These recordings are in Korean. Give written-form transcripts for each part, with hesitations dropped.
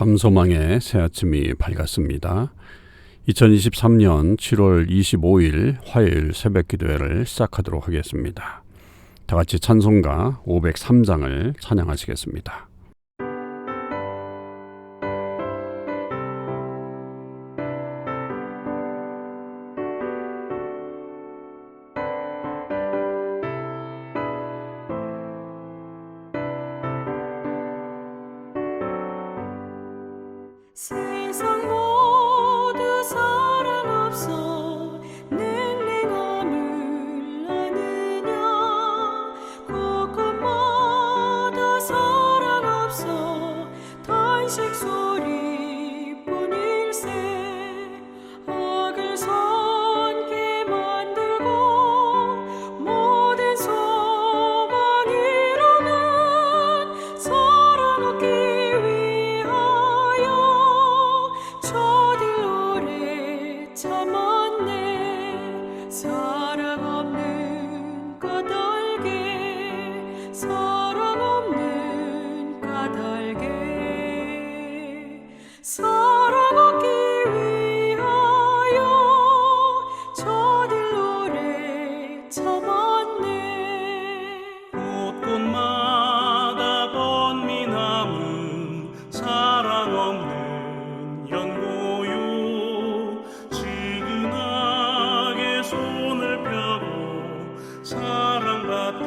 밤소망의 새 아침이 밝았습니다. 2023년 7월 25일 화요일 새벽 기도회를 시작하도록 하겠습니다. 다 같이 찬송가 503장을 찬양하시겠습니다. 세상 모두 사랑 없어 냉랭함을 아느냐 곳곳마다 사랑 없어 탄식 소리뿐일세 악을 선케 만들고 모든 소망 이루는 사랑 얻기 저들 오래 참았네 사랑 없는 까닭에 사랑 없는 까닭에 사랑 얻기 위하여 저들 오래 참았네 곳곳마다 번민함은 사랑 없는 연고요 지근하게 손을 펴고 사랑받기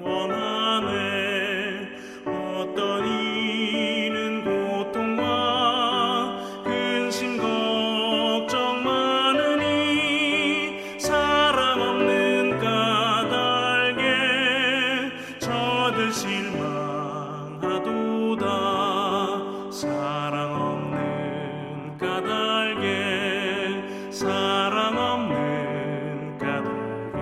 원하네 어떤 이는 고통과 근심 걱정 많으니 사랑 없는 까닭에 저들 실망하도다 사랑 없는 까닭에 사랑 없는 까닭에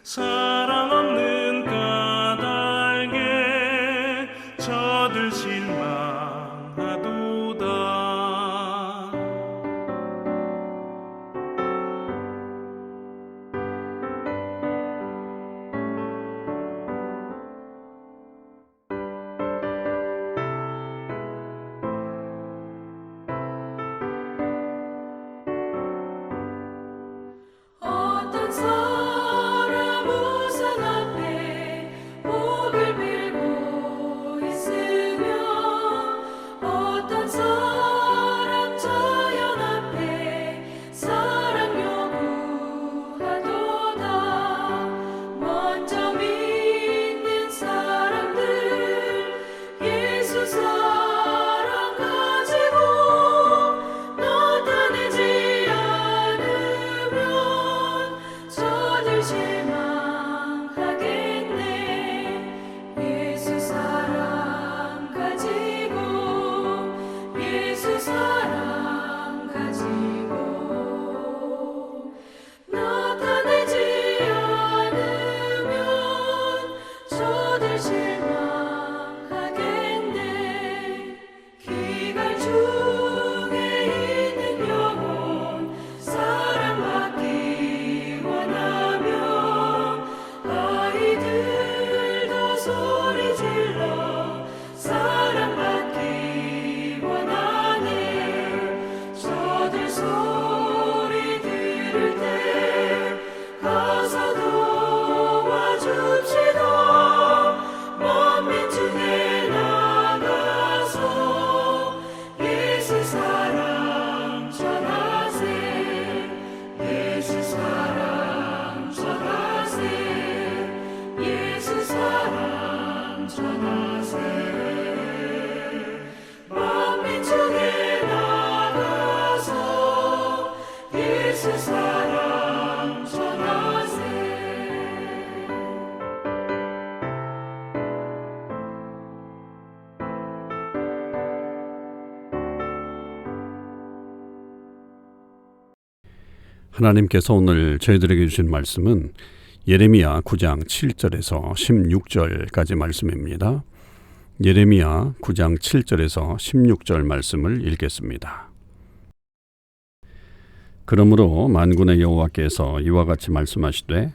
사랑 없는 까닭에 저들 실망하도다 어떤 사람 우상 앞에 목을 빌고 있으며 어떤 사람 자연 앞에 사랑 요구하도다 먼저 믿는 사람들 예수 사랑 가지고 나타내지 않으면 저들 실망하겠네 예수 사랑 가지고 예수 사랑 가지고 나타내지 않으면 저들 실망하겠네 기갈 중에 있는 영혼 사랑받기 원하며 아이들도 소리 질러 사랑받기 원하네 저들 소리 들을 때 가서 도와줍시다 만민 중에 나가서 예수 사랑 전하세 예수 사랑 전하세 예수 사랑 전하세 만민 중에 나가서 예수 사랑 전하세 하나님께서 오늘 저희들에게 주신 말씀은 예레미야 9장 7절에서 16절까지 말씀입니다. 예레미야 9장 7절에서 16절 말씀을 읽겠습니다. 그러므로 만군의 여호와께서 이와 같이 말씀하시되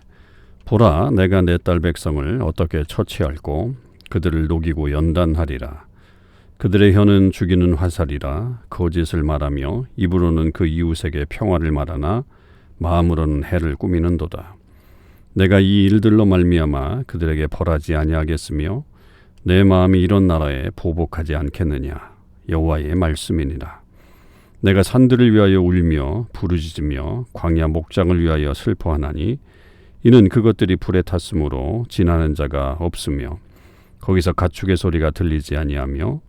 보라, 내가 내 딸 백성을 어떻게 처치할고 그들을 녹이고 연단하리라. 그들의 혀는 죽이는 화살이라 거짓을 말하며 입으로는 그 이웃에게 평화를 말하나 마음으로는 해를 꾸미는도다. 내가 이 일들로 말미암아 그들에게 벌하지 아니하겠으며 내 마음이 이런 나라에 보복하지 않겠느냐. 여호와의 말씀이니라. 내가 산들을 위하여 울며 부르짖으며 광야 목장을 위하여 슬퍼하나니 이는 그것들이 불에 탔으므로 지나는 자가 없으며 거기서 가축의 소리가 들리지 아니하며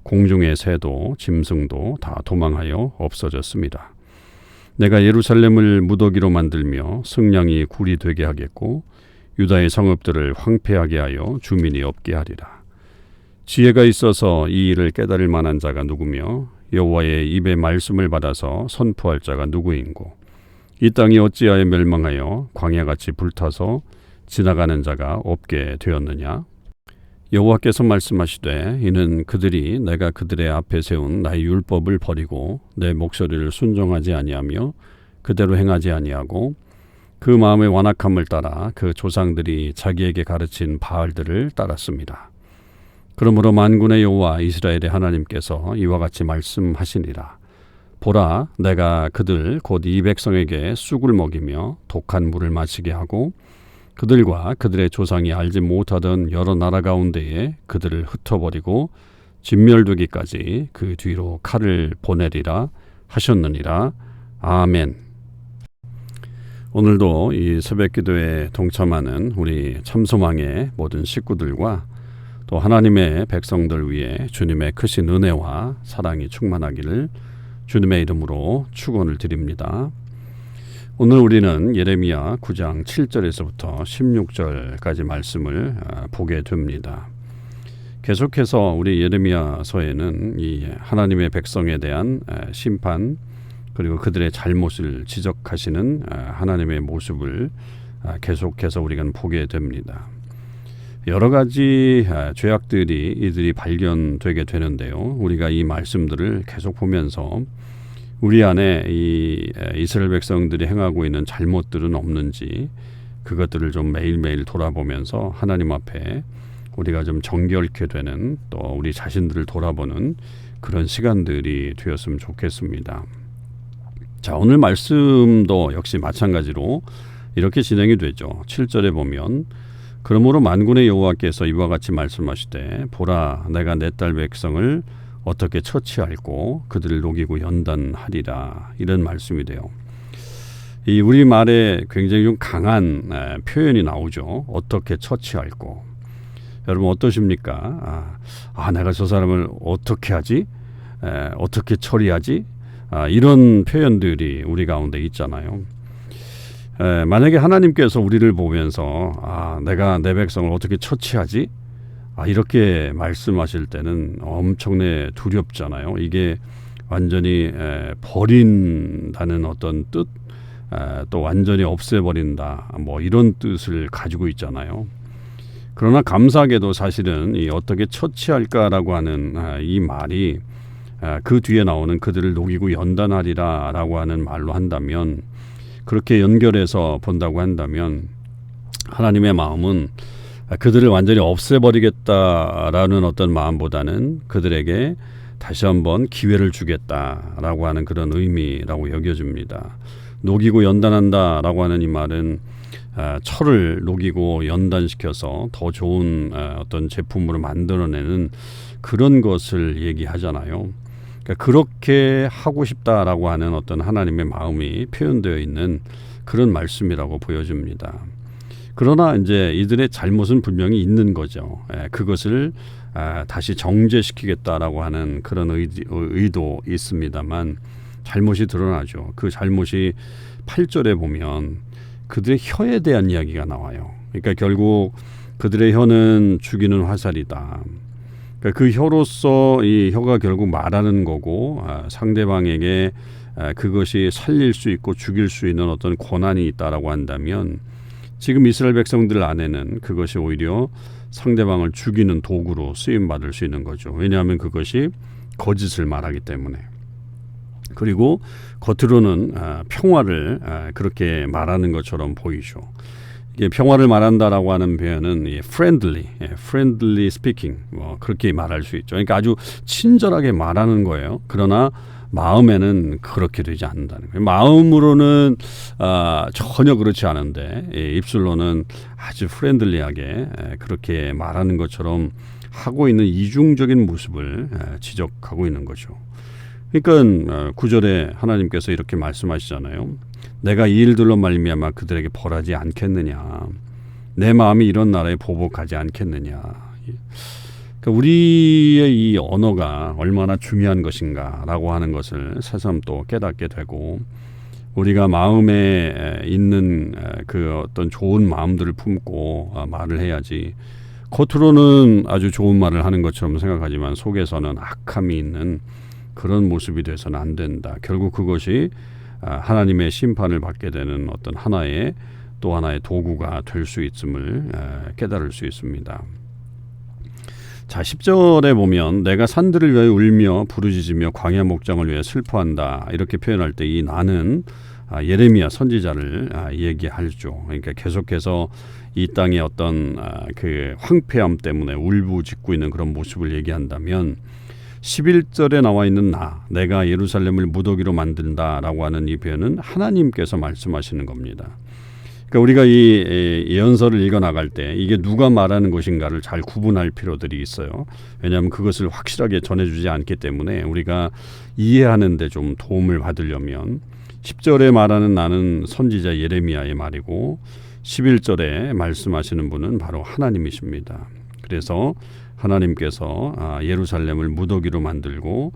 공중의 새도 짐승도 다 도망하여 없어졌습니다. 내가 예루살렘을 무더기로 만들며 승냥이 굴이 되게 하겠고 유다의 성읍들을 황폐하게 하여 주민이 없게 하리라. 지혜가 있어서 이 일을 깨달을 만한 자가 누구며 여호와의 입의 말씀을 받아서 선포할 자가 누구인고 이 땅이 어찌하여 멸망하여 광야같이 불타서 지나가는 자가 없게 되었느냐. 여호와께서 말씀하시되 이는 그들이 내가 그들의 앞에 세운 나의 율법을 버리고 내 목소리를 순종하지 아니하며 그대로 행하지 아니하고 그 마음의 완악함을 따라 그 조상들이 자기에게 가르친 바알들을 따랐습니다. 그러므로 만군의 여호와 이스라엘의 하나님께서 이와 같이 말씀하시니라. 보라, 내가 그들 곧 이 백성에게 쑥을 먹이며 독한 물을 마시게 하고 그들과 그들의 조상이 알지 못하던 여러 나라 가운데에 그들을 흩어버리고 진멸되기까지 그 뒤로 칼을 보내리라 하셨느니라. 아멘. 오늘도 이 새벽기도에 동참하는 우리 참소망의 모든 식구들과 또 하나님의 백성들 위해 주님의 크신 은혜와 사랑이 충만하기를 주님의 이름으로 축원을 드립니다. 오늘 우리는 예레미야 9장 7절에서부터 16절까지 말씀을 보게 됩니다. 계속해서 우리 예레미야서에는 이 하나님의 백성에 대한 심판 그리고 그들의 잘못을 지적하시는 하나님의 모습을 계속해서 우리가 보게 됩니다. 여러 가지 죄악들이 이들이 발견되게 되는데요. 우리가 이 말씀들을 계속 보면서 우리 안에 이 이스라엘 백성들이 행하고 있는 잘못들은 없는지 그것들을 좀 매일매일 돌아보면서 하나님 앞에 우리가 좀 정결케 되는 또 우리 자신들을 돌아보는 그런 시간들이 되었으면 좋겠습니다. 자, 오늘 말씀도 역시 마찬가지로 이렇게 진행이 되죠. 7절에 보면 그러므로 만군의 여호와께서 이와 같이 말씀하시되 보라, 내가 내 딸 백성을 어떻게 처치할고 그들을 녹이고 연단하리라. 이런 말씀이 돼요. 이 우리말에 굉장히 좀 강한 표현이 나오죠. 어떻게 처치할고. 여러분 어떠십니까? 내가 저 사람을 어떻게 하지? 어떻게 처리하지? 이런 표현들이 우리 가운데 있잖아요. 만약에 하나님께서 우리를 보면서 내가 내 백성을 어떻게 처치하지? 이렇게 말씀하실 때는 엄청나게 두렵잖아요. 이게 완전히 버린다는 어떤 뜻, 또 완전히 없애버린다, 뭐 이런 뜻을 가지고 있잖아요. 그러나 감사하게도 사실은 이 어떻게 처치할까라고 하는 이 말이 그 뒤에 나오는 그들을 녹이고 연단하리라 라고 하는 말로 한다면, 그렇게 연결해서 본다고 한다면 하나님의 마음은 그들을 완전히 없애버리겠다라는 어떤 마음보다는 그들에게 다시 한번 기회를 주겠다라고 하는 그런 의미라고 여겨집니다. 녹이고 연단한다라고 하는 이 말은 철을 녹이고 연단시켜서 더 좋은 어떤 제품으로 만들어내는 그런 것을 얘기하잖아요. 그러니까 그렇게 하고 싶다라고 하는 어떤 하나님의 마음이 표현되어 있는 그런 말씀이라고 보여집니다. 그러나 이제 이들의 잘못은 분명히 있는 거죠. 그것을 다시 정죄시키겠다라고 하는 그런 의도 있습니다만 잘못이 드러나죠. 그 잘못이 8절에 보면 그들의 혀에 대한 이야기가 나와요. 그러니까 결국 그들의 혀는 죽이는 화살이다. 그러니까 그 혀로서 이 혀가 결국 말하는 거고 상대방에게 그것이 살릴 수 있고 죽일 수 있는 어떤 권한이 있다라고 한다면 지금 이스라엘 백성들 안에는 그것이 오히려 상대방을 죽이는 도구로 쓰임받을 수 있는 거죠. 왜냐하면 그것이 거짓을 말하기 때문에. 그리고 겉으로는 평화를 그렇게 말하는 것처럼 보이죠. 평화를 말한다라고 하는 표현은 friendly speaking 그렇게 말할 수 있죠. 그러니까 아주 친절하게 말하는 거예요. 그러나 마음에는 그렇게 되지 않는다는 거예요. 마음으로는 전혀 그렇지 않은데 입술로는 아주 프렌들리하게 그렇게 말하는 것처럼 하고 있는 이중적인 모습을 지적하고 있는 거죠. 그러니까 9절에 하나님께서 이렇게 말씀하시잖아요. 내가 이 일들로 말미암아 그들에게 벌하지 않겠느냐. 내 마음이 이런 나라에 보복하지 않겠느냐. 그러니까 우리의 이 언어가 얼마나 중요한 것인가라고 하는 것을 새삼 또 깨닫게 되고 우리가 마음에 있는 그 어떤 좋은 마음들을 품고 말을 해야지 겉으로는 아주 좋은 말을 하는 것처럼 생각하지만 속에서는 악함이 있는 그런 모습이 돼서는 안 된다. 결국 그것이 하나님의 심판을 받게 되는 어떤 또 하나의 도구가 될 수 있음을 깨달을 수 있습니다. 자, 10절에 보면 내가 산들을 위하여 울며 부르짖으며 광야 목장을 위해 슬퍼한다. 이렇게 표현할 때 이 나는 예레미야 선지자를 얘기하죠. 그러니까 계속해서 이 땅의 어떤 그 황폐함 때문에 울부짖고 있는 그런 모습을 얘기한다면 11절에 나와 있는 내가 예루살렘을 무더기로 만든다라고 하는 이 표현은 하나님께서 말씀하시는 겁니다. 그러니까 우리가 이 예언서를 읽어 나갈 때 이게 누가 말하는 것인가를 잘 구분할 필요들이 있어요. 왜냐하면 그것을 확실하게 전해주지 않기 때문에 우리가 이해하는 데 좀 도움을 받으려면 10절에 말하는 나는 선지자 예레미야의 말이고 11절에 말씀하시는 분은 바로 하나님이십니다. 그래서 하나님께서 예루살렘을 무더기로 만들고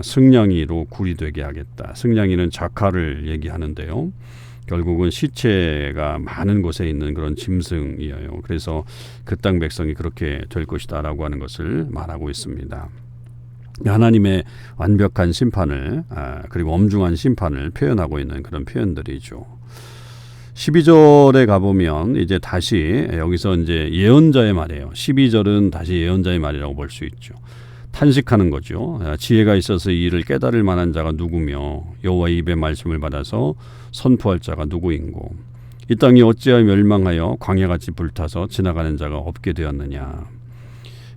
승냥이로 굴이 되게 하겠다. 승냥이는 자칼을 얘기하는데요. 결국은 시체가 많은 곳에 있는 그런 짐승이에요. 그래서 그 땅 백성이 그렇게 될 것이다라고 하는 것을 말하고 있습니다. 하나님의 완벽한 심판을 그리고 엄중한 심판을 표현하고 있는 그런 표현들이죠. 12절에 가보면 이제 다시 여기서 이제 예언자의 말이에요. 12절은 다시 예언자의 말이라고 볼 수 있죠. 탄식하는 거죠. 지혜가 있어서 이 일을 깨달을 만한 자가 누구며 여호와의 입의 말씀을 받아서 선포할 자가 누구인고 이 땅이 어찌하여 멸망하여 광야같이 불타서 지나가는 자가 없게 되었느냐.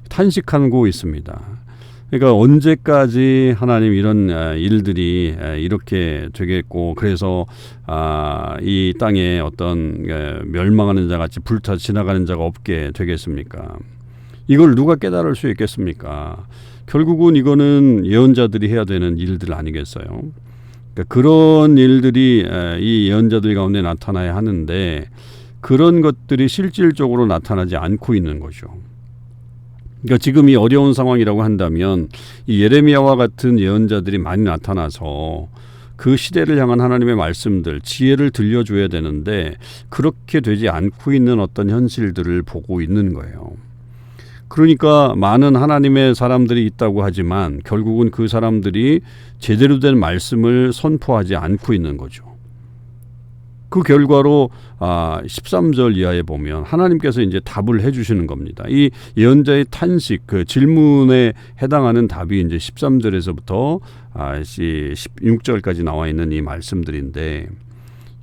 탄식하고 있습니다. 그러니까 언제까지 하나님 이런 일들이 이렇게 되겠고 그래서 이 땅에 어떤 멸망하는 자같이 불타 지나가는 자가 없게 되겠습니까? 이걸 누가 깨달을 수 있겠습니까? 결국은 이거는 예언자들이 해야 되는 일들 아니겠어요? 그러니까 그런 일들이 이 예언자들 가운데 나타나야 하는데 그런 것들이 실질적으로 나타나지 않고 있는 거죠. 그러니까 지금 이 어려운 상황이라고 한다면 이 예레미야와 같은 예언자들이 많이 나타나서 그 시대를 향한 하나님의 말씀들, 지혜를 들려줘야 되는데 그렇게 되지 않고 있는 어떤 현실들을 보고 있는 거예요. 그러니까 많은 하나님의 사람들이 있다고 하지만 결국은 그 사람들이 제대로 된 말씀을 선포하지 않고 있는 거죠. 그 결과로 13절 이하에 보면 하나님께서 이제 답을 해주시는 겁니다. 이 예언자의 탄식, 그 질문에 해당하는 답이 이제 13절에서부터 16절까지 나와 있는 이 말씀들인데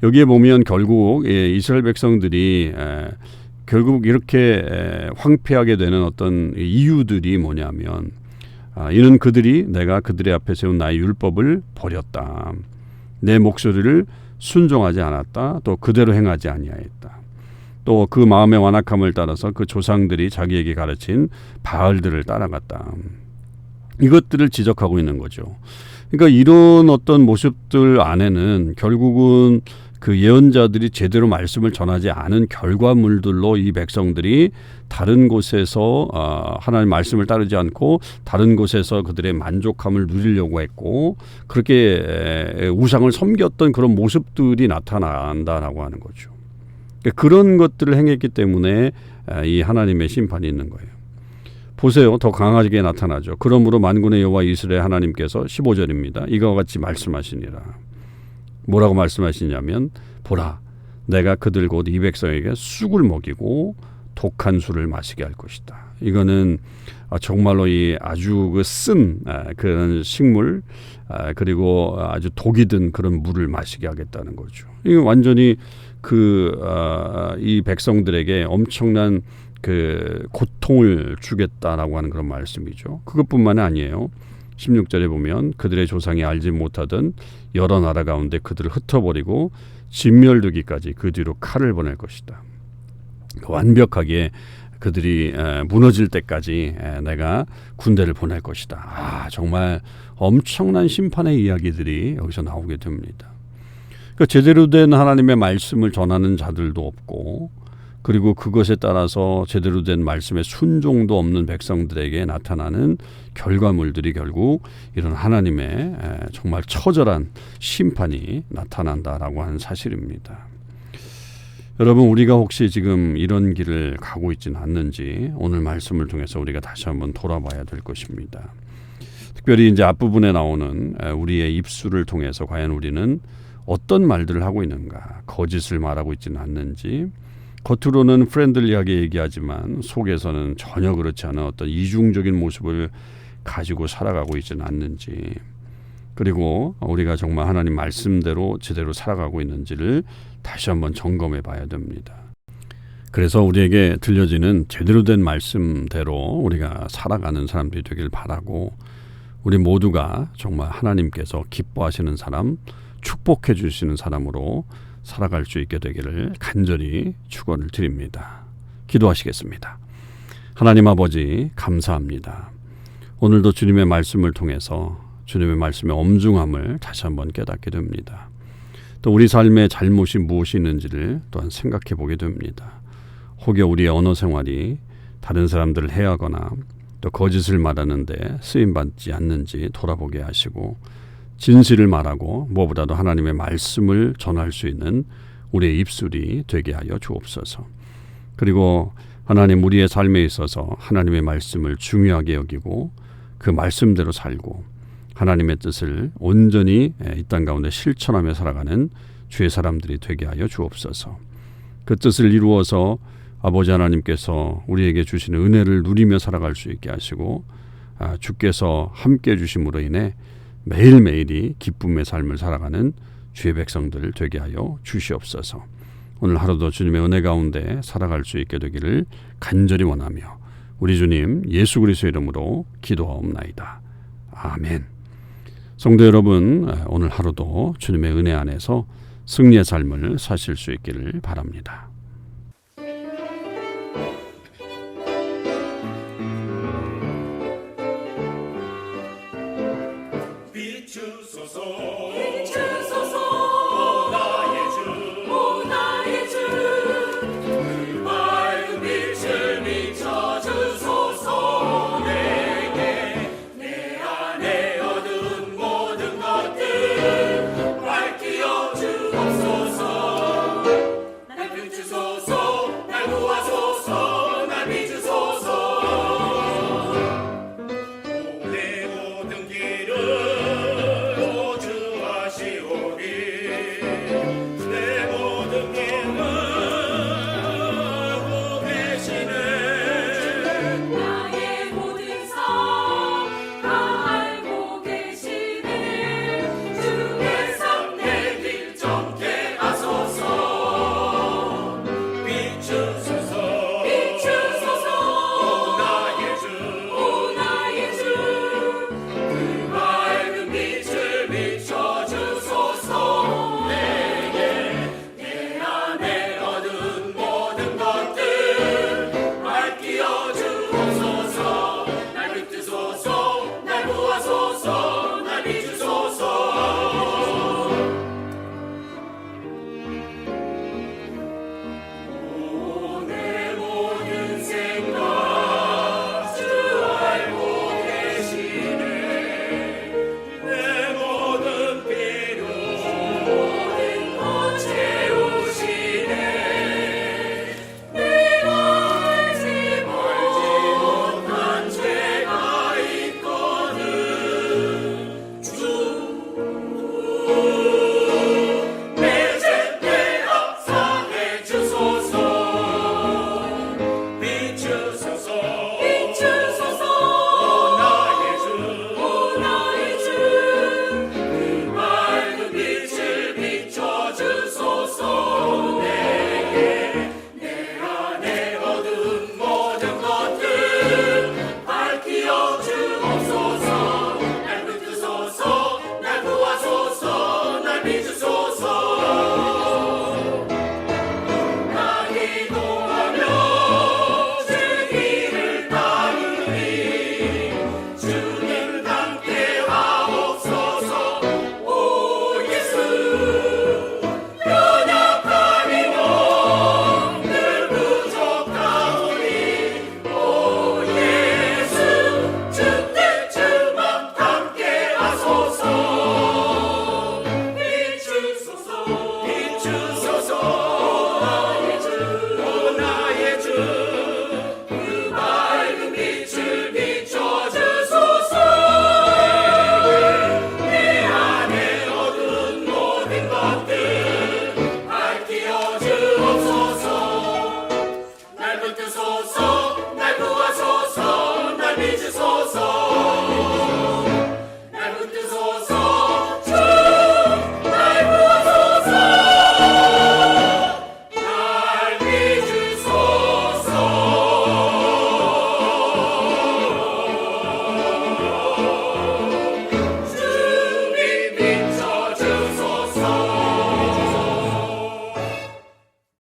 여기에 보면 결국 이스라엘 백성들이 결국 이렇게 황폐하게 되는 어떤 이유들이 뭐냐면 이는 그들이 내가 그들의 앞에 세운 나의 율법을 버렸다. 내 목소리를 순종하지 않았다. 또 그대로 행하지 아니하였다. 또 그 마음의 완악함을 따라서 그 조상들이 자기에게 가르친 바알들을 따라갔다. 이것들을 지적하고 있는 거죠. 그러니까 이런 어떤 모습들 안에는 결국은 그 예언자들이 제대로 말씀을 전하지 않은 결과물들로 이 백성들이 다른 곳에서 하나님 말씀을 따르지 않고 다른 곳에서 그들의 만족함을 누리려고 했고 그렇게 우상을 섬겼던 그런 모습들이 나타난다라고 하는 거죠. 그런 것들을 행했기 때문에 이 하나님의 심판이 있는 거예요. 보세요. 더 강하게 나타나죠. 그러므로 만군의 여호와 이스라엘 하나님께서 15절입니다. 이와 같이 말씀하시니라. 뭐라고 말씀하시냐면 보라 내가 그들 곧 이 백성에게 쑥을 먹이고 독한 술을 마시게 할 것이다. 이거는 정말로 이 아주 그 쓴 그런 식물 그리고 아주 독이 든 그런 물을 마시게 하겠다는 거죠. 이거 완전히 이 백성들에게 엄청난 그 고통을 주겠다라고 하는 그런 말씀이죠. 그것뿐만이 아니에요. 16절에 보면 그들의 조상이 알지 못하던 여러 나라 가운데 그들을 흩어버리고 진멸되기까지 그 뒤로 칼을 보낼 것이다. 완벽하게 그들이 무너질 때까지 내가 군대를 보낼 것이다. 정말 엄청난 심판의 이야기들이 여기서 나오게 됩니다. 그러니까 제대로 된 하나님의 말씀을 전하는 자들도 없고, 그리고 그것에 따라서 제대로 된 말씀에 순종도 없는 백성들에게 나타나는 결과물들이 결국 이런 하나님의 정말 처절한 심판이 나타난다라고 하는 사실입니다. 여러분, 우리가 혹시 지금 이런 길을 가고 있지는 않는지 오늘 말씀을 통해서 우리가 다시 한번 돌아봐야 될 것입니다. 특별히 이제 앞부분에 나오는 우리의 입술을 통해서 과연 우리는 어떤 말들을 하고 있는가, 거짓을 말하고 있지는 않는지, 겉으로는 프렌들리하게 얘기하지만 속에서는 전혀 그렇지 않은 어떤 이중적인 모습을 가지고 살아가고 있지는 않는지, 그리고 우리가 정말 하나님 말씀대로 제대로 살아가고 있는지를 다시 한번 점검해 봐야 됩니다. 그래서 우리에게 들려지는 제대로 된 말씀대로 우리가 살아가는 사람들이 되길 바라고, 우리 모두가 정말 하나님께서 기뻐하시는 사람, 축복해 주시는 사람으로 살아갈 수 있게 되기를 간절히 축원을 드립니다. 기도하시겠습니다. 하나님 아버지, 감사합니다. 오늘도 주님의 말씀을 통해서 주님의 말씀의 엄중함을 다시 한번 깨닫게 됩니다. 또 우리 삶의 잘못이 무엇이 있는지를 또한 생각해 보게 됩니다. 혹여 우리의 언어 생활이 다른 사람들을 해하거나 또 거짓을 말하는데 쓰임받지 않는지 돌아보게 하시고, 진실을 말하고 무엇보다도 하나님의 말씀을 전할 수 있는 우리의 입술이 되게 하여 주옵소서. 그리고 하나님, 우리의 삶에 있어서 하나님의 말씀을 중요하게 여기고 그 말씀대로 살고 하나님의 뜻을 온전히 이 땅 가운데 실천하며 살아가는 주의 사람들이 되게 하여 주옵소서. 그 뜻을 이루어서 아버지 하나님께서 우리에게 주시는 은혜를 누리며 살아갈 수 있게 하시고, 주께서 함께해 주심으로 인해 매일매일이 기쁨의 삶을 살아가는 주의 백성들 되게 하여 주시옵소서. 오늘 하루도 주님의 은혜 가운데 살아갈 수 있게 되기를 간절히 원하며 우리 주님 예수 그리스도의 이름으로 기도하옵나이다. 아멘. 성도 여러분, 오늘 하루도 주님의 은혜 안에서 승리의 삶을 사실 수 있기를 바랍니다. 비추소서 비추소서 오 나의 주 그 밝은 빛을 비춰주소서. 내게 내 안에 어두운 모든 것들 밝히어 주옵소서. 날 비추소서 모든 것들